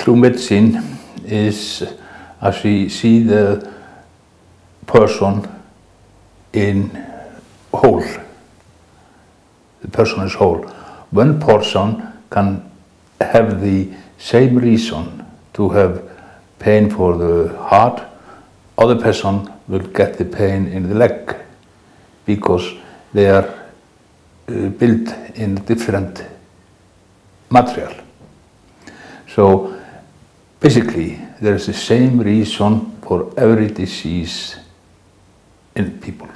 true medicine is as we see the person in whole. The person is whole. One person can have the same reason to have pain for the heart, other person will get the pain in the leg because they are built in different material. So basically there is the same reason for every disease in people.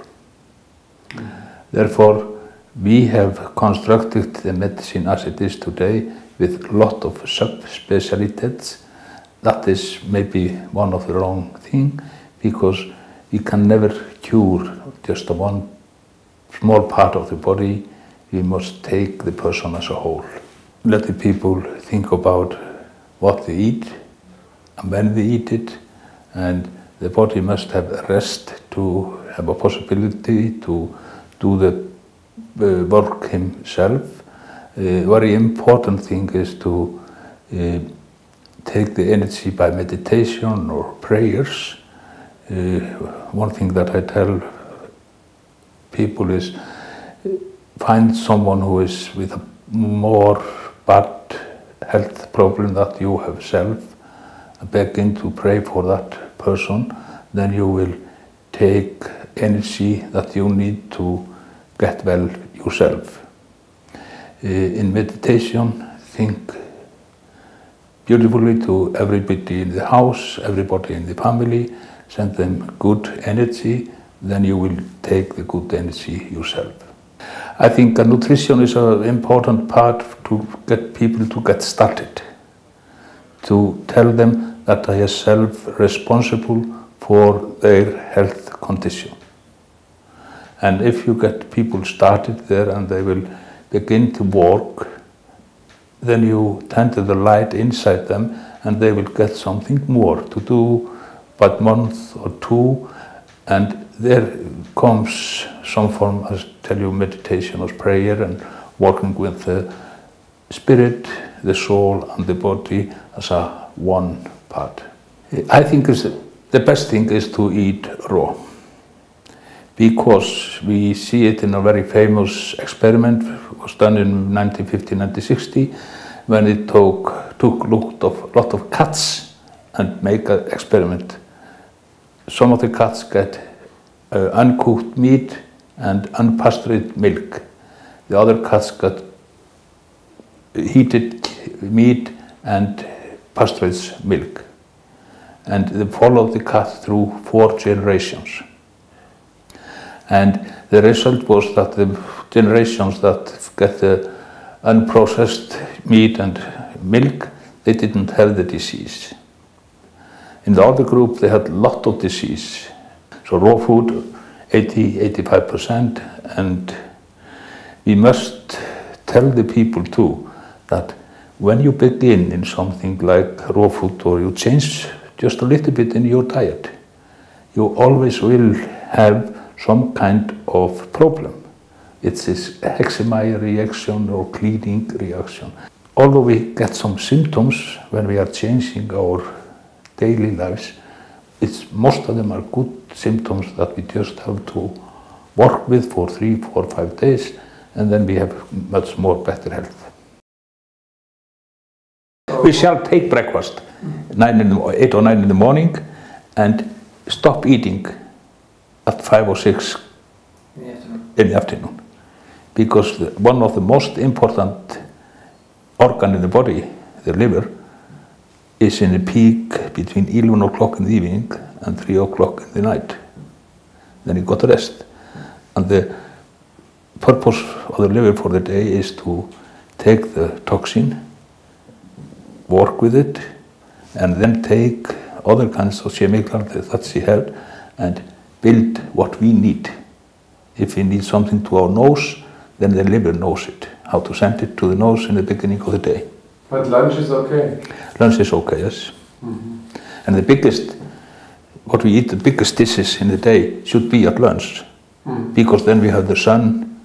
Therefore we have constructed the medicine as it is today with a lot of subspecialties. That is maybe one of the wrong thing, because we can never cure just one small part of the body. We must take the person as a whole. Let the people think about what they eat and when they eat it, and the body must have rest to have a possibility to do the work himself. Very important thing is to take the energy by meditation or prayers. One thing that I tell people is find someone who is with a more bad health problem that you have self, and begin to pray for that person, then you will take energy that you need to get well yourself. In meditation, think beautifully to everybody in the house, everybody in the family, send them good energy, then you will take the good energy yourself. I think nutrition is an important part to get people to get started, to tell them that they are self-responsible for their health condition. And if you get people started there and they will begin to work, then you tend to the light inside them and they will get something more to do but month or two, and there comes some form, as I tell you, meditation or prayer and working with the spirit, the soul and the body as a one part. I think the best thing is to eat raw, because we see it in a very famous experiment. It was done in 1950-1960 when it took lot of cats and make an experiment. Some of the cats get uncooked meat and unpasteurized milk. The other cats got heated meat and pasteurized milk. And they followed the cat through 4 generations. And the result was that the generations that get the unprocessed meat and milk, they didn't have the disease. In the other group, they had a lot of disease. So raw food, 80–85%, and we must tell the people too that when you begin in something like raw food or you change just a little bit in your diet, you always will have some kind of problem. It's this eczema reaction or cleaning reaction. Although we get some symptoms when we are changing our daily lives, most of them are good symptoms that we just have to work with for 3, 4, 5 days, and then we have much more better health. We shall take breakfast 8 or 9 in the morning and stop eating at 5 or 6 in the afternoon. Because one of the most important organ in the body, the liver, is in the peak between 11 o'clock in the evening and 3 o'clock in the night. Then you got to rest. And the purpose of the liver for the day is to take the toxin, work with it, and then take other kinds of chemicals that she had and build what we need. If we need something to our nose, then the liver knows it, how to send it to the nose in the beginning of the day. But lunch is okay? Lunch is okay, yes. Mm-hmm. And the biggest, what we eat, the biggest dishes in the day should be at lunch. Mm-hmm. Because then we have the sun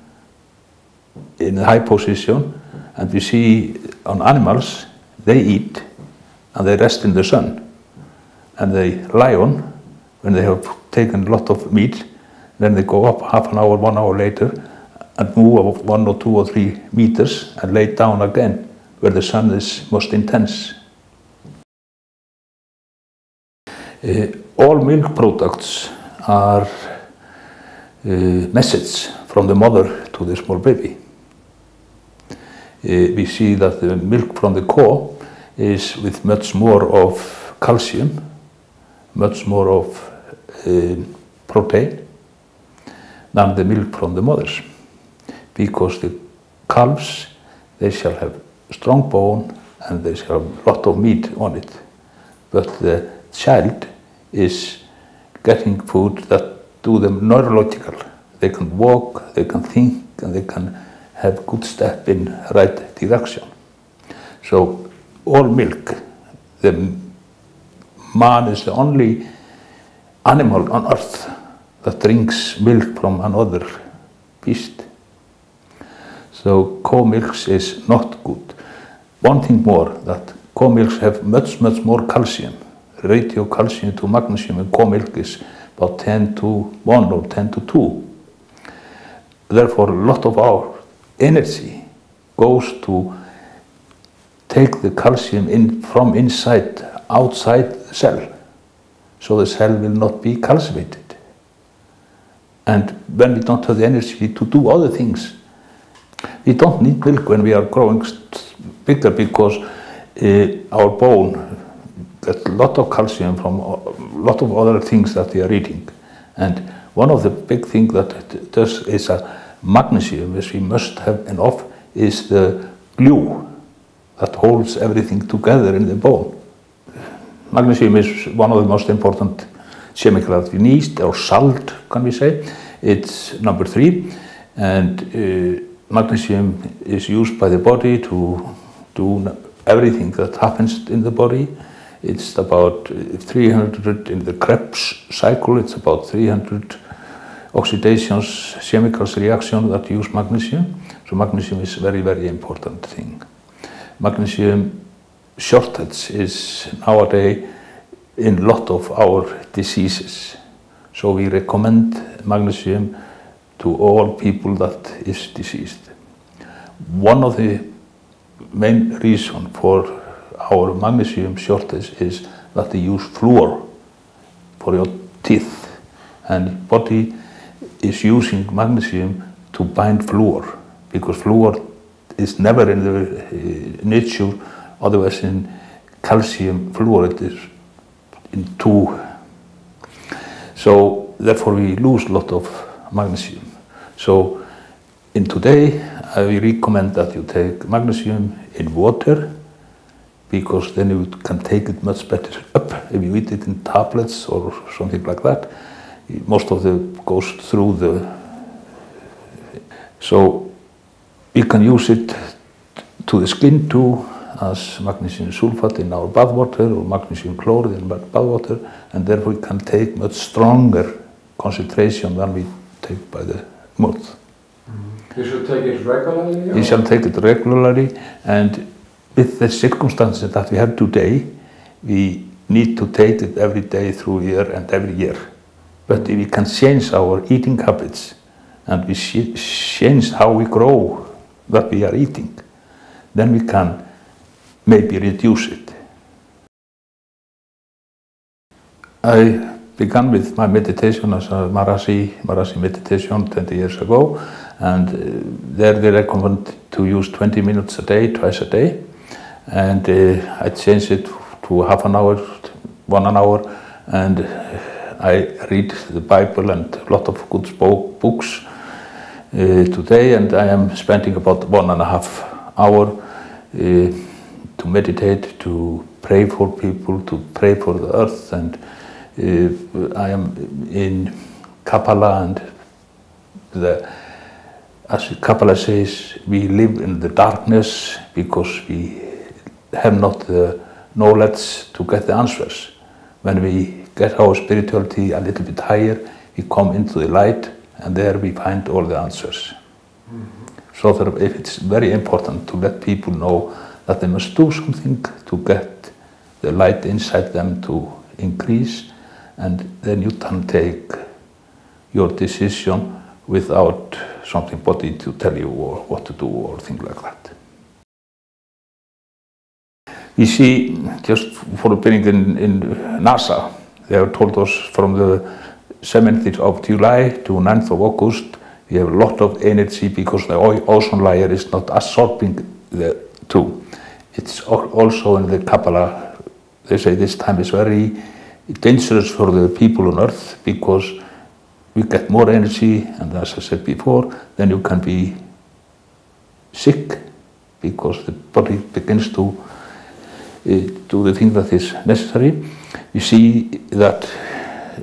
in a high position, and we see on animals, they eat and they rest in the sun. And the lion, when they have taken a lot of meat, then they go up half an hour, 1 hour later, and move 1 or 2 or 3 meters and lay down again, where the sun is most intense. All milk products are message from the mother to the small baby. We see that the milk from the cow is with much more of calcium, much more of protein than the milk from the mothers, because the calves, they shall have strong bone and they shall have a lot of meat on it, but the child is getting food that do them neurological. They can walk, they can think, and they can have good step in right direction. So all milk, the man is the only animal on earth that drinks milk from another beast. So cow milk is not good. One thing more, that cow milks have much more calcium. Ratio calcium to magnesium in cow milk is about 10 to 1 or 10 to 2. Therefore, a lot of our energy goes to take the calcium in from inside, outside the cell, so the cell will not be calcified. And when we don't have the energy to do other things, we don't need milk when we are growing bigger, because our bone gets a lot of calcium from a lot of other things that we are eating. And one of the big things that it does is a magnesium, which we must have enough, is the glue that holds everything together in the bone. Magnesium is one of the most important chemicals that we need, or salt, can we say. It's number 3, and magnesium is used by the body to do everything that happens in the body. It's about 300 in the Krebs cycle. It's about 300 oxidations, chemicals reaction that use magnesium. So magnesium is very important thing. Magnesium shortage is nowadays in a lot of our diseases. So we recommend magnesium to all people that is diseased. One of the main reasons for our magnesium shortage is that they use fluor for your teeth, and body is using magnesium to bind fluor, because fluor is never in the nature, otherwise in calcium fluoride is in 2. So therefore we lose a lot of magnesium. So in today I recommend that you take magnesium in water, because then you can take it much better up. If you eat it in tablets or something like that, most of it goes through the... So we can use it to the skin too, as magnesium sulfate in our bath water, or magnesium chloride in bath water, and therefore we can take much stronger concentration than we take by the mouth. You should take it regularly? You shall take it regularly, and with the circumstances that we have today, we need to take it every day through year and every year. But if we can change our eating habits, and we change how we grow what we are eating, then we can maybe reduce it. I began with my meditation as a Marasi meditation 20 years ago, and there they recommend to use 20 minutes a day, twice a day. And I changed it to half an hour, 1 hour, and I read the Bible and a lot of good books today, and I am spending about 1.5 hours to meditate, to pray for people, to pray for the earth, and I am in Kabbalah, and as Kabbalah says, we live in the darkness because we have not the knowledge to get the answers. When we get our spirituality a little bit higher, we come into the light, and there we find all the answers. So it's very important to let people know that they must do something to get the light inside them to increase, and then you can take your decision without somebody to tell you or what to do or things like that. We see, just for the beginning in NASA, they have told us from the 7th of July to 9th of August, we have a lot of energy because the ozone layer is not absorbing the two. It's also in the Kabbalah, they say this time is very dangerous for the people on Earth because we get more energy, and as I said before, then you can be sick because the body begins to do the thing that is necessary. You see that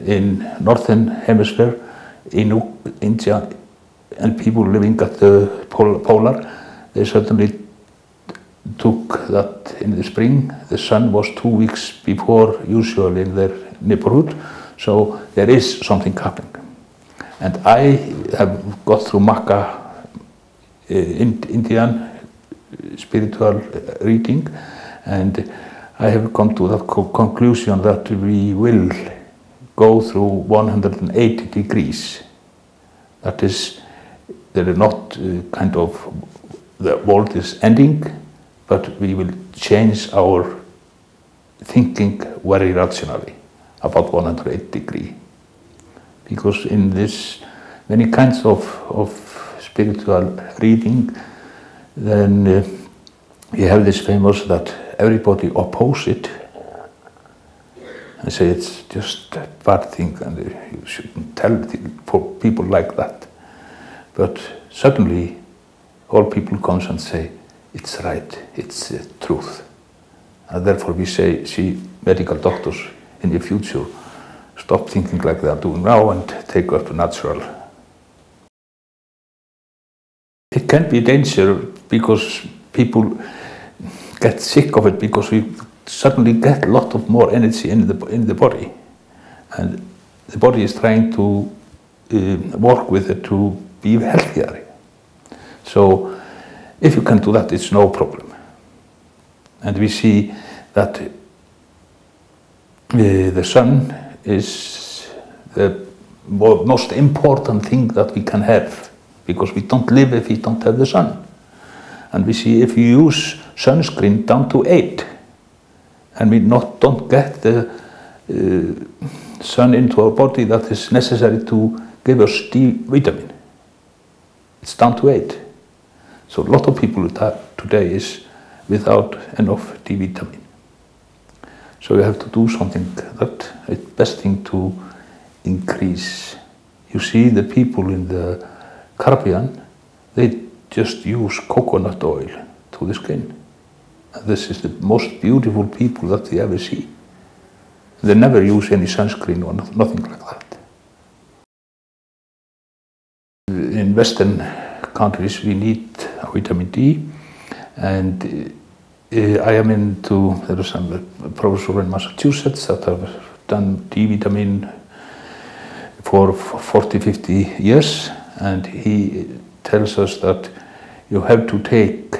in Northern Hemisphere, in India, and people living at the polar, they certainly took that in the spring. The sun was 2 weeks before usual in their neighborhood, so there is something happening. And I have got through Makkah, Indian spiritual reading, and I have come to the conclusion that we will go through 180 degrees. That is, there is not kind of the world is ending, but we will change our thinking very rationally about 180 degrees. Because in this many kinds of spiritual reading, then we have this famous that everybody oppose it and say it's just a bad thing and you shouldn't tell it for people like that. But suddenly all people comes and say it's right, it's the truth. And therefore we see medical doctors in the future stop thinking like they are doing now and take up the natural. It can be a danger because people get sick of it because we suddenly get a lot of more energy in the body, and the body is trying to work with it to be healthier. So if you can do that, it's no problem. And we see that the sun is the most important thing that we can have, because we don't live if we don't have the sun. And we see if you use sunscreen down to 8, and we don't get the sun into our body that is necessary to give us D vitamin. It's down to 8. So a lot of people today is without enough D vitamin. So you have to do something that is the best thing to increase. You see the people in the Caribbean, they just use coconut oil to the skin. And this is the most beautiful people that they ever see. They never use any sunscreen or nothing like that. In Western countries we need vitamin D, and I am into, there is some professor in Massachusetts that have done D vitamin for 40-50 years, and he tells us that you have to take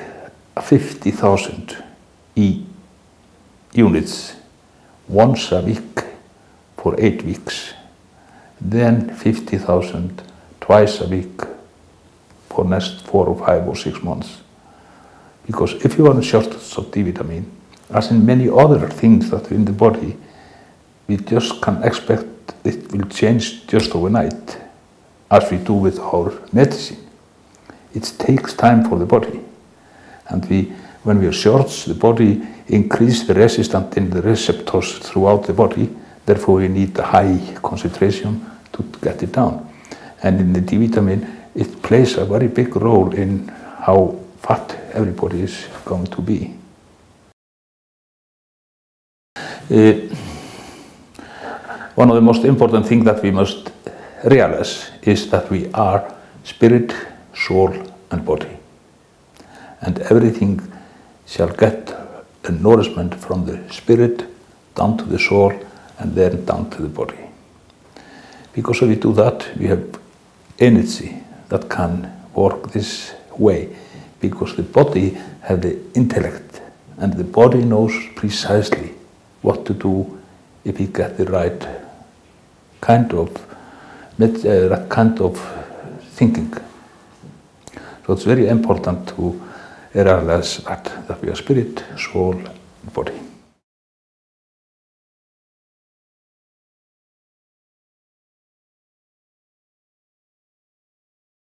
50,000 units once a week for 8 weeks, then 50,000 twice a week for next 4 or 5 or 6 months. Because if you are in shortage of D vitamin, as in many other things that are in the body, we just can't expect it will change just overnight, as we do with our medicine. It takes time for the body. And when we are short, the body increases the resistance in the receptors throughout the body. Therefore, we need a high concentration to get it down. And in the D vitamin, it plays a very big role in how fat everybody is going to be. One of the most important things that we must realize is that we are spirit, soul, and body. And everything shall get a nourishment from the spirit down to the soul and then down to the body. Because if we do that, we have energy that can work this way, because the body has the intellect, and the body knows precisely what to do if we get the right kind of thinking. So it's very important to realize that we are spirit, soul, and body.